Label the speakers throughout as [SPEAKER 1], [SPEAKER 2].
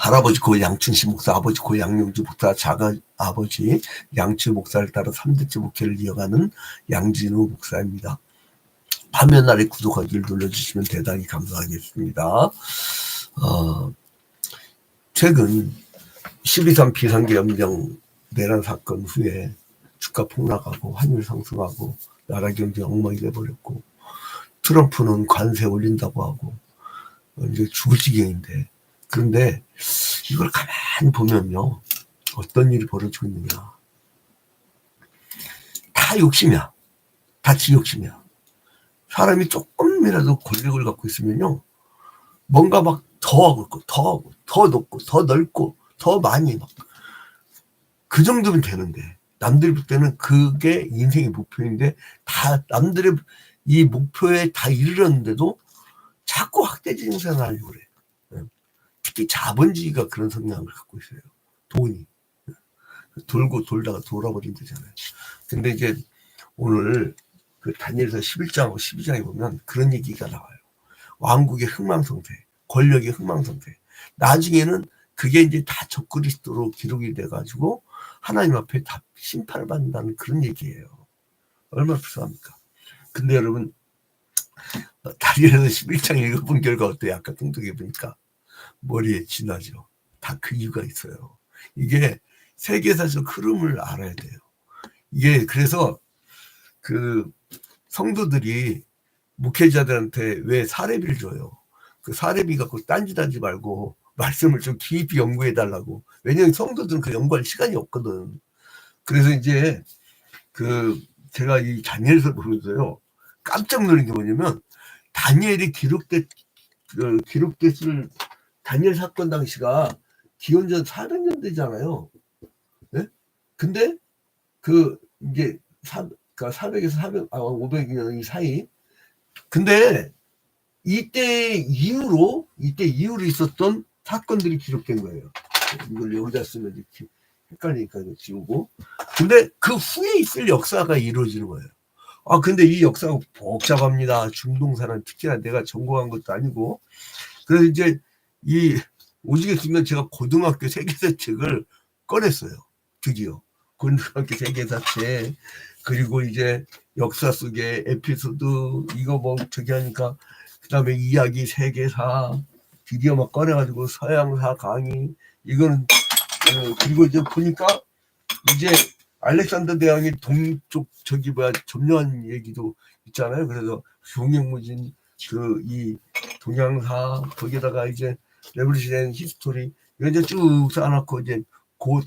[SPEAKER 1] 할아버지 고 양춘시 목사, 아버지 고 양용주 목사, 자가 아버지 양치 목사를 따라 3대째 목회를 이어가는 양진우 목사입니다. 화면 아래 구독하기를 눌러주시면 대단히 감사하겠습니다. 최근 12.3 비상계엄령 내란 사건 후에 주가 폭락하고 환율 상승하고 나라 경제 엉망이 돼버렸고, 트럼프는 관세 올린다고 하고 이제 죽을 지경인데, 그런데 이걸 가만히 보면요, 어떤 일이 벌어지고 있느냐. 다 욕심이야. 다 지 욕심이야. 사람이 조금이라도 권력을 갖고 있으면요, 뭔가 막 더 하고 있고, 더 하고, 더 높고, 더 넓고, 더 많이 막. 그 정도면 되는데, 남들이 볼 때는 그게 인생의 목표인데, 다 남들의 이 목표에 다 이르렀는데도 자꾸 확대적인 생각을 하려고 그래. 특히 자본주의가 그런 성향을 갖고 있어요. 돈이. 돌고 돌다가 돌아버린다잖아요. 근데 이제 오늘 그 다니엘서 11장하고 12장에 보면 그런 얘기가 나와요. 왕국의 흥망성쇠, 권력의 흥망성쇠. 나중에는 그게 이제 다 적그리스도로 기록이 돼가지고 하나님 앞에 다 심판을 받는다는 그런 얘기예요. 얼마나 불쌍합니까? 근데 여러분, 다니엘서 11장 읽어본 결과 어때요? 아까 통독해 보니까 머리에 지나죠. 다 그 이유가 있어요. 이게 세계사적 흐름을 알아야 돼요. 이게 그래서 그 성도들이 목회자들한테 왜 사례비를 줘요? 그 사례비 갖고 딴짓하지 말고 말씀을 좀 깊이 연구해 달라고. 왜냐면 성도들은 그 연구할 시간이 없거든. 그래서 이제 그 제가 이 다니엘서 보면서요, 깜짝 놀란 게 뭐냐면, 다니엘이 기록됐을 다니엘 사건 당시가 기원전 400년대잖아요. 네? 근데 그 이제 400에서 500년 사이. 근데 이때 이후로 있었던 사건들이 기록된 거예요. 이걸 여기다 쓰면 이렇게 헷갈리니까 이거 지우고. 근데 그 후에 있을 역사가 이루어지는 거예요. 근데 이 역사가 복잡합니다. 중동사는 특히나 내가 전공한 것도 아니고. 그래서 이제 이 오직의 순간 제가 고등학교 세계사 책을 꺼냈어요. 드디어. 고등학교 세계사 책. 그리고 이제 역사 속의 에피소드, 이거 뭐 저기 하니까, 그 다음에 이야기 세계사, 드디어 막 꺼내가지고 서양사 강의, 이거는, 그리고 이제 보니까 이제 알렉산더 대왕이 동쪽 점령한 얘기도 있잖아요. 그래서 종횡무진 이 동양사, 거기에다가 이제 레볼루션 히스토리, 이거 이제 쭉 쌓아놓고 이제 그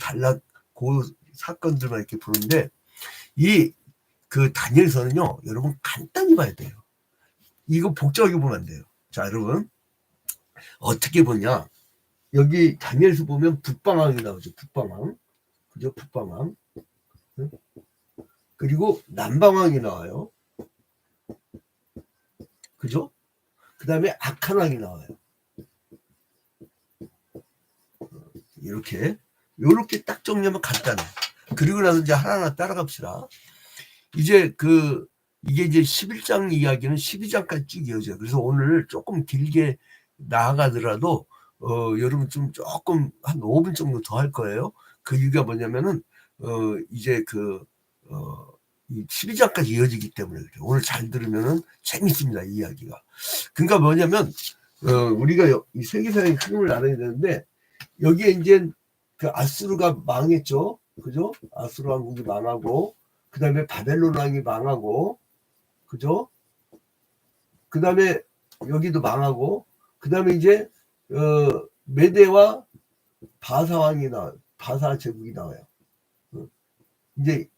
[SPEAKER 1] 사건들만 이렇게 보는데, 그 다니엘서는요, 여러분 간단히 봐야 돼요. 이거 복잡하게 보면 안 돼요. 자, 여러분, 어떻게 보냐. 여기 다니엘서 보면 북방왕이 나오죠. 북방왕. 그죠? 북방왕. 그리고 남방왕이 나와요. 그죠? 그 다음에 악한 왕이 나와요. 이렇게 딱 정리하면 간단해. 그리고 나서 이제 하나하나 따라갑시다. 이제 이게 이제 11장 이야기는 12장까지 쭉 이어져요. 그래서 오늘 조금 길게 나아가더라도 여러분 좀 조금 한 5분 정도 더 할 거예요. 그 이유가 뭐냐면은 이제 이 12장까지 이어지기 때문에 그래요. 오늘 잘 들으면은 재밌습니다, 이 이야기가. 그러니까 뭐냐면 우리가 이 세계사의 흐름을 알아야 되는데, 여기에 이제 그 아수르가 망했죠. 그죠? 아수르 왕국이 망하고, 그 다음에 바벨론 왕이 망하고, 그죠? 그 다음에 여기도 망하고, 그 다음에 이제 메대와 바사 왕이 바사 제국이 나와요. 이제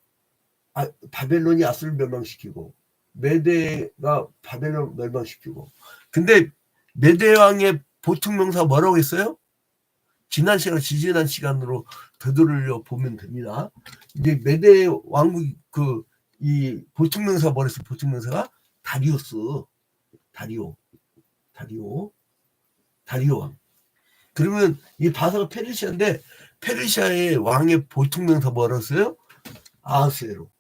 [SPEAKER 1] 바벨론이 아수르를 멸망시키고, 메대가 바벨론 멸망시키고. 근데 메대 왕의 보통명사 뭐라고 했어요? 지난 시간으로 되돌려 보면 됩니다. 이제 메대 왕국 이 보통명사가 뭐랬어요? 보통명사가 다리오 왕. 그러면 이 바사가 페르시아인데, 페르시아의 왕의 보통명사 뭐랬어요? 아하스에로.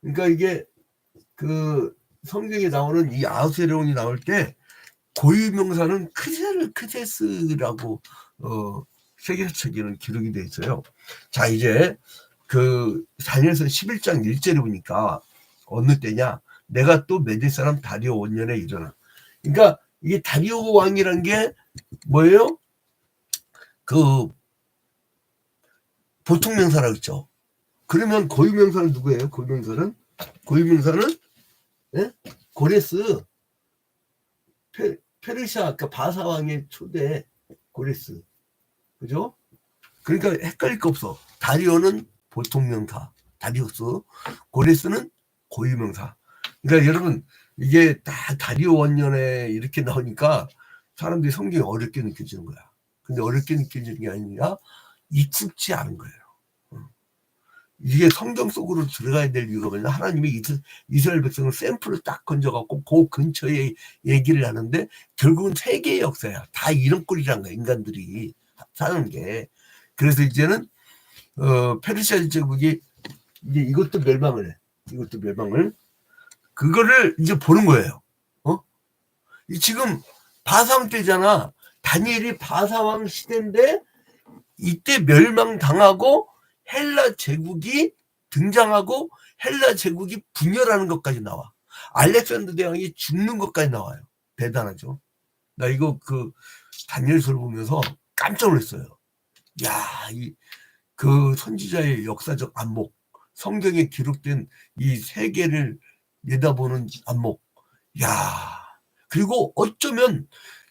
[SPEAKER 1] 그러니까 이게 그 성경에 나오는 이 아하스에론이 나올 때 고유명사는 크세스라고 세계사책에는 기록이 되어 있어요. 자, 이제 그 다니엘서 11장 1절에 보니까 어느 때냐, 내가 또 메대 사람 다리오 원년에 일어나. 그러니까 이게 다리오 왕이란 게 뭐예요? 그 보통 명사라고 했죠. 그러면 고유명사는 누구예요? 고유명사는 예? 고레스, 페르시아, 그러니까 바사왕의 초대 고레스, 그죠? 그러니까 헷갈릴 거 없어. 다리오는 보통 명사, 다리오스, 고레스는 고유명사. 그러니까 여러분, 이게 다 다리오 원년에 이렇게 나오니까 사람들이 성경이 어렵게 느껴지는 거야. 근데 어렵게 느껴지는 게 아니라 익숙지 않은 거예요. 이게 성경 속으로 들어가야 될 이유가 뭐냐, 하나님이 이스라엘 백성을 샘플을 딱 건져갖고 그 근처에 얘기를 하는데 결국은 세계의 역사야. 다 이런 꼴이란 거야, 인간들이 사는 게. 그래서 이제는 페르시아 제국이 이제 이것도 멸망을 해. 이것도 멸망을. 그거를 이제 보는 거예요. 지금 바사왕 때잖아. 다니엘이 바사왕 시대인데 이때 멸망당하고 헬라 제국이 등장하고 헬라 제국이 분열하는 것까지 나와. 알렉산더 대왕이 죽는 것까지 나와요. 대단하죠. 나 이거 그 다니엘서를 보면서 깜짝 놀랐어요. 야, 그 선지자의 역사적 안목, 성경에 기록된 이 세계를 내다보는 안목. 야, 그리고 어쩌면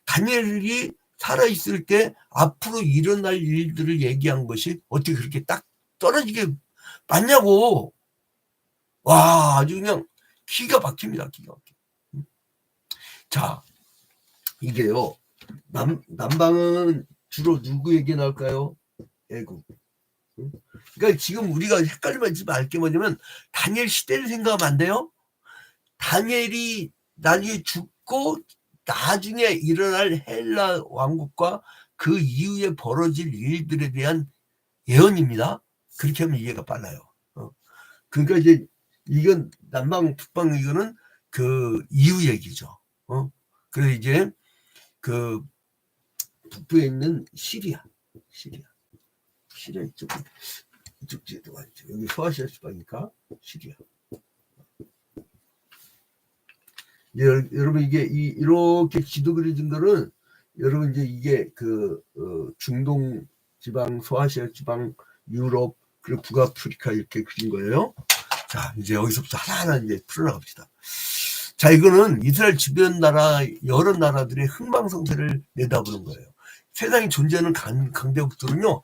[SPEAKER 1] 다니엘이 살아있을 때 앞으로 일어날 일들을 얘기한 것이 어떻게 그렇게 딱 떨어지게 맞냐고. 와, 아주 그냥 기가 막힙니다. 기가 막혀. 자, 이게요, 남방은 주로 누구 얘기 나올까요? 애국. 그러니까 지금 우리가 헷갈리면 알게 뭐냐면 다니엘 시대를 생각하면 안 돼요. 다니엘이 나중에 죽고 나중에 일어날 헬라 왕국과 그 이후에 벌어질 일들에 대한 예언입니다. 그렇게 하면 이해가 빨라요. 그러니까 이제 이건 남방 북방 이거는 그 이후 얘기죠. 그래서 이제 그 북부에 있는 시리아 이쪽 지도 여기 소아시아 지방이니까 시리아. 여러분 이게 이렇게 지도 그려진 거는 여러분 이제 이게 그 중동 지방, 소아시아 지방, 유럽 그리고 북아프리카 이렇게 그린 거예요. 자, 이제 여기서부터 하나하나 이제 풀어나갑시다. 자, 이거는 이스라엘 주변 나라 여러 나라들의 흥망성쇠를 내다보는 거예요. 세상에 존재하는 강대국들은요,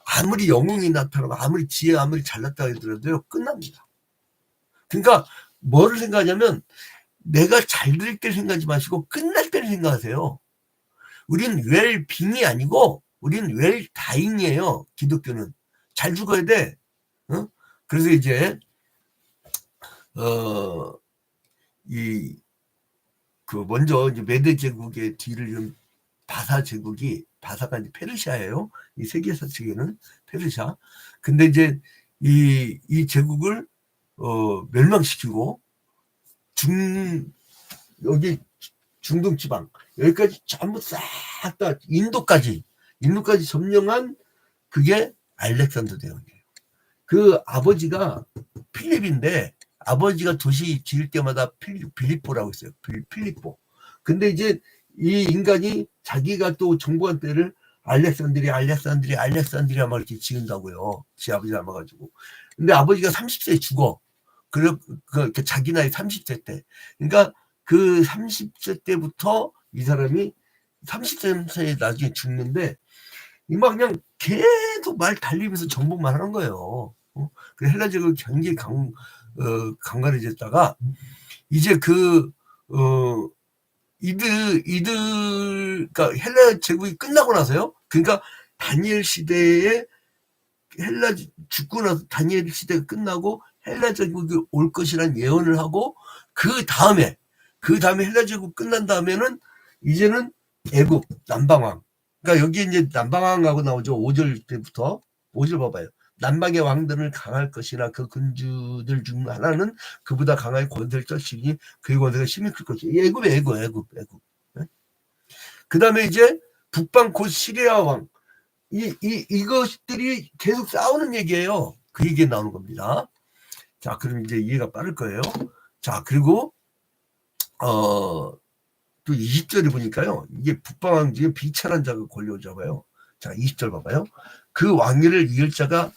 [SPEAKER 1] 아무리 영웅이 나타나고 아무리 지혜 아무리 잘났다 하더라도요 끝납니다. 그러니까 뭐를 생각하냐면 내가 잘 될 때를 생각하지 마시고 끝날 때를 생각하세요. 우린 웰빙이 아니고 우린 웰다잉이에요. 기독교는 잘 죽어야 돼. 그래서 이제 먼저 이제 메데 제국의 뒤를 이은 바사 제국이, 바사가 이제 페르시아예요. 이 세계사 측에는 페르시아. 근데 이제 이 제국을 멸망시키고 여기 중동 지방 여기까지 전부 싹 다 인도까지 점령한 그게 알렉산더 대왕이에요. 그 아버지가 필립인데 아버지가 도시 지을 때마다 빌립보라고 했어요. 필립보. 근데 이제 이 인간이 자기가 또 정부한 때를 알렉산드리아 막 이렇게 지은다고요. 지 아버지 닮아가지고. 근데 아버지가 30세에 죽어. 그래, 자기 나이 30세 때. 그러니까 그 30세 때부터 이 사람이 30세에 나중에 죽는데, 막 그냥 계속 말 달리면서 정복만 하는 거예요. 그 헬라 제국이 굉장히 강건해졌다가, 이제 그러니까 헬라 제국이 끝나고 나서요. 그러니까 다니엘 시대에 죽고 나서 다니엘 시대가 끝나고 헬라 제국이 올 것이라는 예언을 하고 그 다음에 헬라 제국 끝난 다음에는 이제는 애굽 남방왕. 그러니까 여기 이제 남방왕하고 나오죠. 5절 때부터 5절 봐봐요. 남방의 왕들을 강할 것이나 그 군주들 중 하나는 그보다 강하게 권세를 떨치니 그의 권세가 심히 클 것이다. 애굽. 그 다음에 이제 북방 곧 시리아 왕. 이것들이 계속 싸우는 얘기예요. 그 얘기 나오는 겁니다. 자, 그럼 이제 이해가 빠를 거예요. 자, 그리고, 또 20절에 보니까요. 이게 북방 왕 중에 비천한 자가 권려오자고요. 자, 20절 봐봐요. 그 왕위를 이을 자가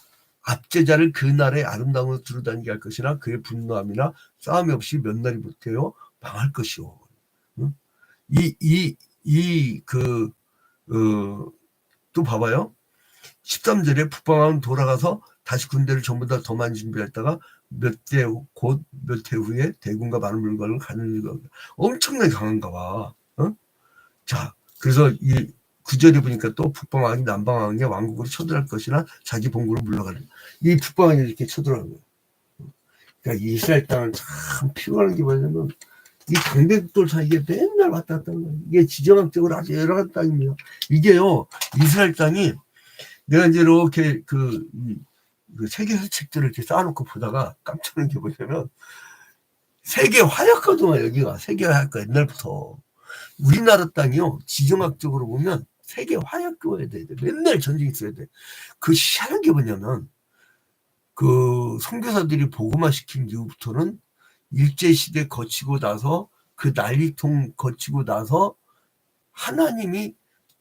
[SPEAKER 1] 압제자를 그 나라의 아름다움으로 두루다니게 할 것이나 그의 분노함이나 싸움이 없이 몇 날이 못해요. 망할 것이오. 응? 또 봐봐요. 13절에 북방왕은 돌아가서 다시 군대를 전부 다 더 많이 준비했다가 몇 해 후에 대군과 많은 물건을 가는 거 엄청나게 강한가 봐. 어? 자, 그래서 이 9절에 보니까 또 북방왕이 남방왕의 왕국으로 쳐들어갈 것이나 자기 본국으로 물러가는 이 북방왕이 이렇게 쳐들어가는 거예요. 그러니까 이스라엘 땅은 참 피곤한 게 뭐냐면 이 강대국들 사이에 맨날 왔다 갔다 하는 거예요. 이게 지정학적으로 아주 여러 가지 땅입니다. 이게요, 이스라엘 땅이 내가 이제 이렇게 그 세계사 책들을 이렇게 쌓아놓고 보다가 깜짝 놀란 게 뭐냐면 세계 화약거든요. 여기가 세계 화약거 옛날부터. 우리나라 땅이요, 지정학적으로 보면 세계 화약거여야 돼. 맨날 전쟁이 있어야 돼. 그 희한한 게 뭐냐면 그 선교사들이 복음화 시킨 이후부터는 일제시대 거치고 나서 그 난리통 거치고 나서 하나님이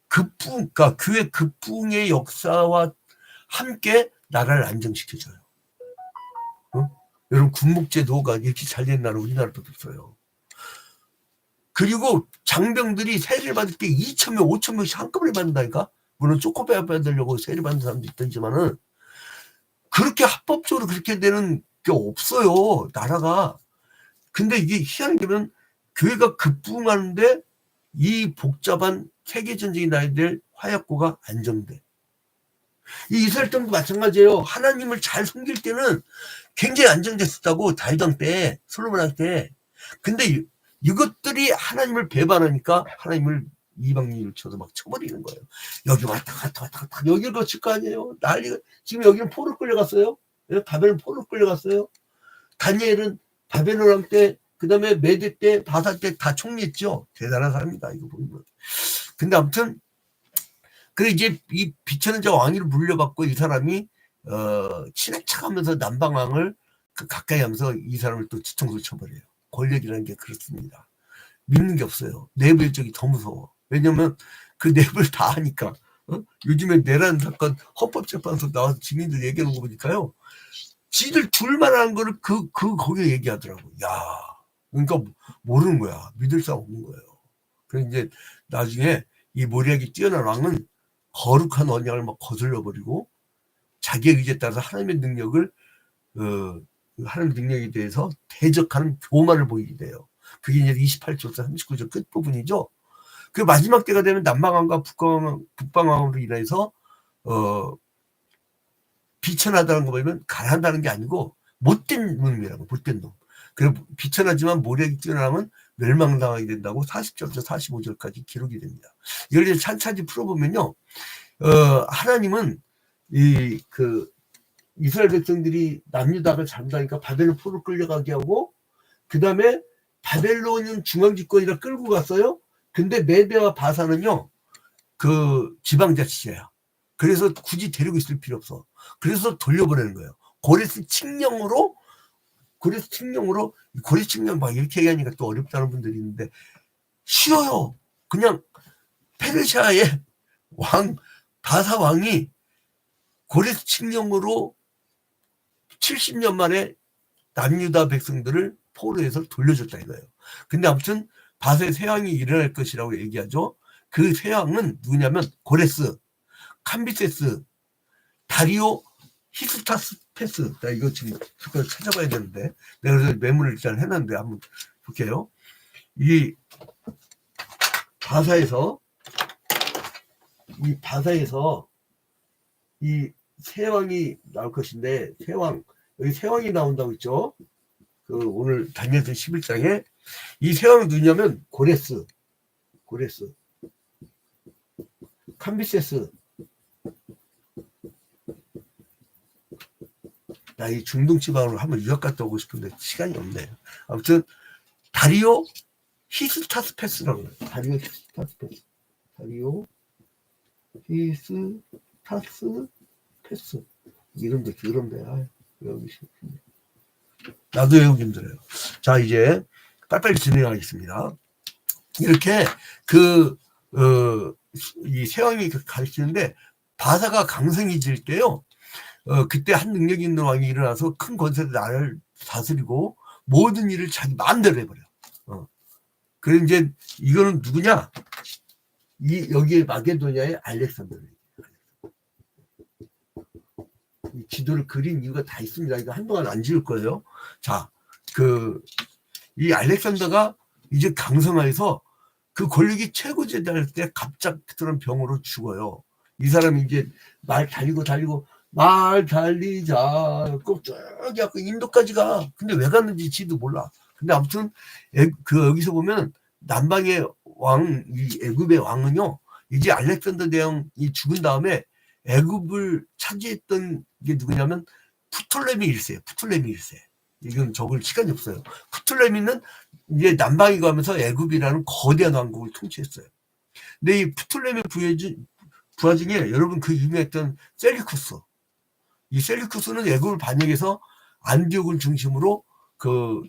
[SPEAKER 1] 그러니까 교회 급붕의 역사와 함께 나라를 안정시켜줘요. 어? 여러분 군목제도가 이렇게 잘 된 나라 우리나라도 없어요. 그리고 장병들이 세례를 받을 때 2,000명, 5,000명씩 한꺼번에 받는다니까. 물론 쪼코베아 받으려고 세례 받는 사람도 있던지만은 그렇게 합법적으로 그렇게 되는 게 없어요, 나라가. 근데 이게 희한한 게 면 교회가 급부흥하는데 이 복잡한 세계전쟁이 나야 될 화약고가 안정돼. 이 이스라엘 땅도 마찬가지예요. 하나님을 잘 섬길 때는 굉장히 안정됐었다고, 다윗왕 때, 솔로몬 때. 근데 이것들이 하나님을 배반하니까 하나님을 이방인을 쳐서 막 쳐버리는 거예요. 여기 왔다 갔다 여기를 거칠 거 아니에요. 난리가. 지금 여기는 포로 끌려갔어요. 바벨론 포로 끌려갔어요. 다니엘은 바벨론 왕 때, 그 다음에 메대 때, 바사 때 다 총리했죠. 대단한 사람이다, 이거 보면. 근데 아무튼, 그 이제 이 비천한 자 왕위를 물려받고 이 사람이, 친해척하면서 남방왕을 가까이 하면서 이 사람을 또 뒤통수를 쳐버려요. 권력이라는 게 그렇습니다. 믿는 게 없어요. 내부 일적이 더 무서워. 왜냐면 그 내부를 다 하니까. 요즘에 내란 사건 헌법재판소 나와서 증인들 얘기하는 거 보니까요. 지들 둘만 하는 거를 거기에 얘기하더라고. 야, 그러니까 모르는 거야. 믿을 수 없는 거예요. 그래서 이제 나중에 이 모략이 뛰어난 왕은 거룩한 언약을 막 거슬러 버리고 자기의 의지에 따라서 하나님의 능력을 하나님의 능력에 대해서 대적하는 교만을 보이게 돼요. 그게 이제 28절부터 39절 끝부분이죠. 그 마지막 때가 되면 남방왕과 북방왕으로 인해서 비천하다는 거 보면 가난하다는 게 아니고 못된 놈이라고, 못된 놈. 그리고 비천하지만 모략이 뛰어나면 멸망당하게 된다고 40절부터 45절까지 기록이 됩니다. 이걸 이제 찬찬히 풀어보면요, 하나님은 이스라엘 백성들이 남유다가 잘못하니까 바벨론 포로 끌려가게 하고, 그 다음에 바벨론은 중앙집권이라 끌고 갔어요. 근데 메대와 바사는요, 그 지방자치제야. 그래서 굳이 데리고 있을 필요 없어. 그래서 돌려보내는 거예요. 고레스 칙령으로 막 이렇게 얘기하니까 또 어렵다는 분들이 있는데, 쉬워요. 그냥 페르시아의 바사 왕이 고레스 칙령으로 70년 만에 남유다 백성들을 포로에서 돌려줬다 이거예요. 근데 아무튼 바사의 쇠왕이 일어날 것이라고 얘기하죠. 그 쇠왕은 누구냐면 고레스, 캄비세스, 다리오, 히스타스페스. 나 이거 지금 찾아봐야 되는데, 내가 그래서 메모를 일단 해놨는데 한번 볼게요. 이 바사에서 이 세왕이 나올 것인데, 여기 세왕이 나온다고 했죠. 그 오늘 다니엘서 11장에 이 세왕은 누구냐면 고레스, 캄비세스. 나 이 중동 지방으로 한번 유학 갔다 오고 싶은데 시간이 없네. 아무튼 다리오 히스타스페스라고 해요. 다리오 히스타스페스. 다리오, 히스, 타스, 패스. 이름도 더럽네. 여기 나도 외우기 힘들어요. 자, 이제 빨리빨리 진행하겠습니다. 이렇게 이 세왕이 가르치는데 바사가 강성해질 때요. 그때 한 능력 있는 왕이 일어나서 큰 권세로 나라를 다스리고 모든 일을 자기 마음대로 해버려. 그래 이제 이거는 누구냐? 여기에 마게도냐의 알렉산더. 이 지도를 그린 이유가 다 있습니다. 이거 한동안 안 지을 거예요. 자, 이 알렉산더가 이제 강성하여서 그 권력이 최고조에 달할 때 갑작스러운 병으로 죽어요. 이 사람이 이제 말 달리고 말 달리자 꼭 쭉 해갖고 인도까지 가. 근데 왜 갔는지 지도 몰라. 근데 아무튼 여기서 보면 남방의 왕, 이 애굽의 왕은요, 이제 알렉산더 대왕이 죽은 다음에 애굽을 차지했던 게 누구냐면 프톨레미 1세예요. 프톨레미 1세. 이건 적을 시간이 없어요. 프톨레미는 이제 남방이 가면서 애굽이라는 거대한 왕국을 통치했어요. 근데 이 프톨레미 부하 중에 여러분 그 유명했던 셀리쿠스. 이 셀리쿠스는 애굽을 반역해서 안디옥을 중심으로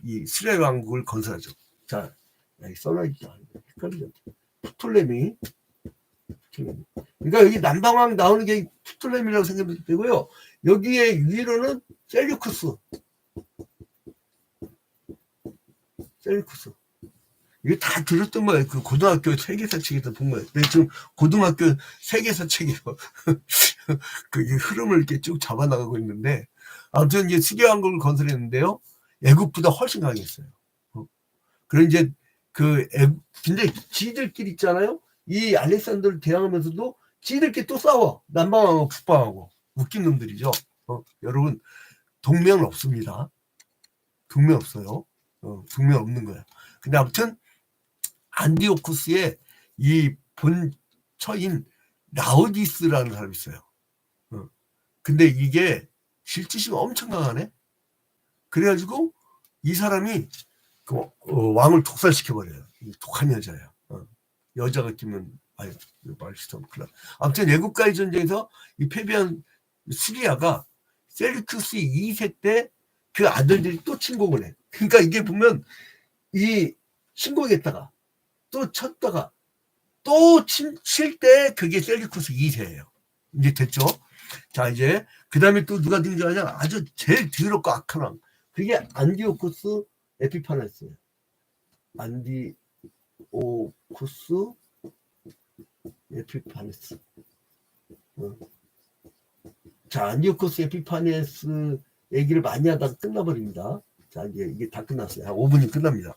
[SPEAKER 1] 이 스레 왕국을 건설하죠. 자, 여기 써놔있다. 헷갈리죠. 프톨레미. 그러니까 여기 남방왕 나오는 게 프톨레미라고 생각하면 되고요. 여기에 위로는 셀리쿠스. 이게 다 들었던 거예요. 그 고등학교 세계사 책에서 본 거예요. 근데 지금 고등학교 세계사 책에서 그 흐름을 이렇게 쭉 잡아나가고 있는데, 아무튼 이제 수개왕국을 건설했는데요. 애국보다 훨씬 강했어요. 그래 이제 근데 지들끼리 있잖아요. 이 알렉산더를 대항하면서도 지들끼리 또 싸워. 남방하고 북방하고. 웃긴 놈들이죠. 여러분, 동맹은 없습니다. 동맹 없어요. 동맹 없는 거야. 근데 아무튼 안디오쿠스의 이 본처인 라오디스라는 사람이 있어요. 근데 이게 실질심이 엄청 강하네. 그래가지고 이 사람이 왕을 독살시켜버려요. 독한 여자야. 여자가 끼면 말시죠. 아무튼 애국과의 전쟁에서 이 패배한 시리아가 셀리쿠스 2세 때 그 아들들이 또 침공을 해. 그러니까 이게 보면 이 침공했다가 또 쳤다가 또 칠 때 그게 셀리쿠스 2세예요. 이제 됐죠? 자, 이제 그 다음에 또 누가 등장하냐? 아주 제일 더럽고 악한 왕. 그게 안디오쿠스 에피파네스예요. 안디오쿠스 에피파네스. 자, 안디오쿠스 에피파네스 얘기를 많이 하다가 끝나버립니다. 자, 이제 이게 다 끝났어요. 한 5분이 끝납니다.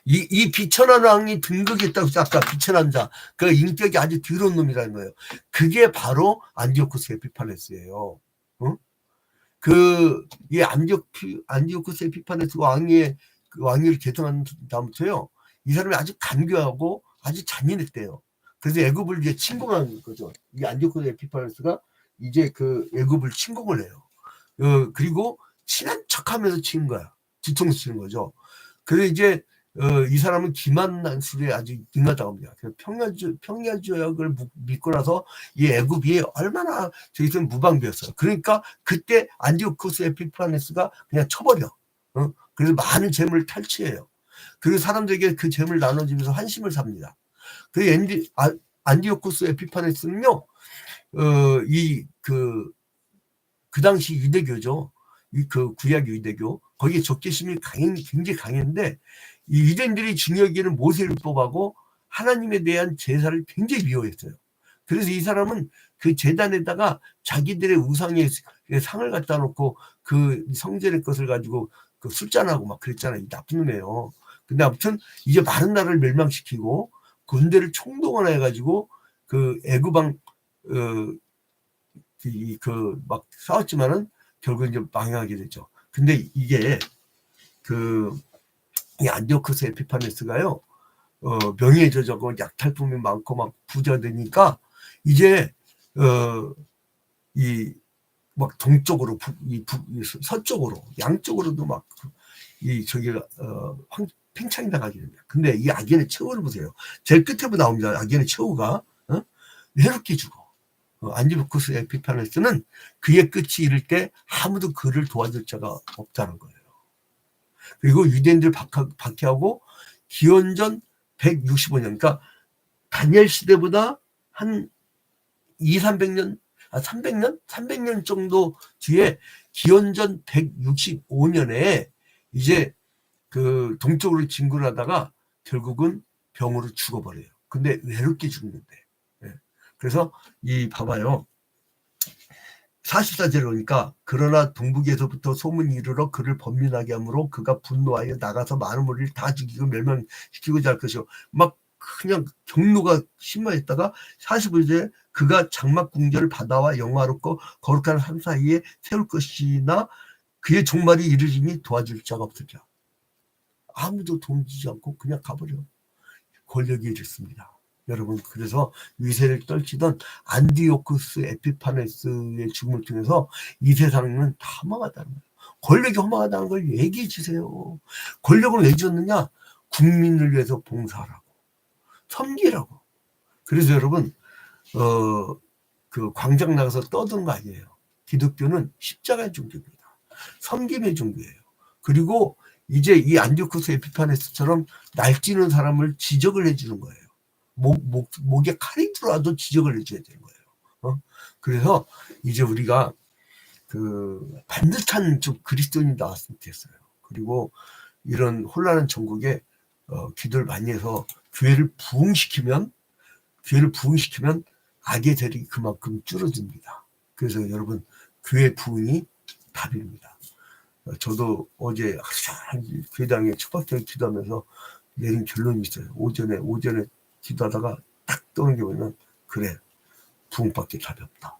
[SPEAKER 1] 이 비천한 왕이 등극했다고 해서 아까 비천한 자, 그 인격이 아주 더러운 놈이라는 거예요. 그게 바로 안디오쿠스 에피파네스예요. 이 안디오쿠스 에피파네스 왕위를 계승한 다음부터요, 이 사람이 아주 간교하고 아주 잔인했대요. 그래서 애굽을 이제 침공한 거죠. 이 안디오쿠스 에피파네스가 이제 애굽을 침공을 해요. 그리고 친한 척하면서 치는 거야. 뒤통수 치는 거죠. 그래서 이제 이 사람은 기만술에 아주 능하다고 합니다. 평야조약을 믿고 나서 이 애굽이 얼마나 저기서는 무방비였어요. 그러니까 그때 안디오쿠스 에피파네스가 그냥 쳐버려. 그래서 많은 재물을 탈취해요. 그리고 사람들에게 그 재물을 나눠주면서 환심을 삽니다. 그래서 안디오쿠스 에피파네스는요, 그 당시 유대교죠. 구약 유대교. 거기에 적개심이 굉장히 강했는데, 이 유대인들이 중요하게는 모세를 뽑아고 하나님에 대한 제사를 굉장히 미워했어요. 그래서 이 사람은 그 제단에다가 자기들의 우상의 상을 갖다 놓고 그 성전의 것을 가지고 술잔하고 막 그랬잖아요. 이 나쁜 놈이에요. 근데 아무튼 이제 많은 나라를 멸망시키고 군대를 총동원해 가지고 애굽왕 막 싸웠지만은 결국 이제 망하게 되죠. 근데 이게 이 안디오쿠스 에피파네스가요, 명예에 젖어고 약탈품이 많고 막 부자 되니까 이제 막 동쪽으로 서쪽으로 양쪽으로도 막 팽창이 나가게 됩니다. 근데 이 악인의 최후를 보세요. 제일 끝에 나옵니다. 악인의 최후가 외롭게 죽어. 안티오쿠스 에피파네스는 그의 끝이 이를 때 아무도 그를 도와줄 자가 없다는 거예요. 그리고 유대인들 박해하고 기원전 165년, 그러니까 다니엘 시대보다 한 300년 300년 정도 뒤에 기원전 165년에 이제 그 동쪽으로 진군을 하다가 결국은 병으로 죽어버려요. 근데 외롭게 죽는데. 그래서 봐봐요. 44절에 오니까 그러나 동북에서부터 소문이 이르러 그를 번민하게 하므로 그가 분노하여 나가서 많은 무리를 다 죽이고 멸망시키고자 할 것이요. 막 그냥 경로가 심화했다가 45절에 그가 장막 궁전을 바다와 영화롭고 거룩한 산 사이에 세울 것이나 그의 종말이 이르리니 도와줄 자가 없으리라. 아무도 도와주지 않고 그냥 가버려. 권력이 이렇습니다. 여러분, 그래서 위세를 떨치던 안티오쿠스 에피파네스의 죽음을 통해서 이 세상은 다 허망하다는 거예요. 권력이 허망하다는 걸 얘기해 주세요. 권력을 왜 줬느냐? 국민을 위해서 봉사하라고, 섬기라고. 그래서 여러분, 그 광장 나가서 떠드는 거 아니에요. 기독교는 십자가의 종교입니다. 섬김의 종교예요. 그리고 이제 이 안티오쿠스 에피파네스처럼 날뛰는 사람을 지적을 해주는 거예요. 목에 칼이 들어와도 지적을 해줘야 되는 거예요. 그래서 이제 우리가 그 반듯한 좀 그리스도인이 나왔으면 됐어요. 그리고 이런 혼란한 전국에 기도를 많이 해서 교회를 부흥시키면 악의 세력이 그만큼 줄어듭니다. 그래서 여러분, 교회 부흥이 답입니다. 저도 어제 하루 종일 교회당에 촉박하게 기도하면서 내린 결론이 있어요. 오전에 기도하다가 딱 떠오른 게 뭐냐면, 그래, 부흥밖에 답이 없다.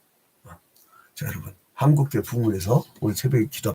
[SPEAKER 1] 자, 여러분, 한국교회 부흥을 해서 오늘 새벽에 기도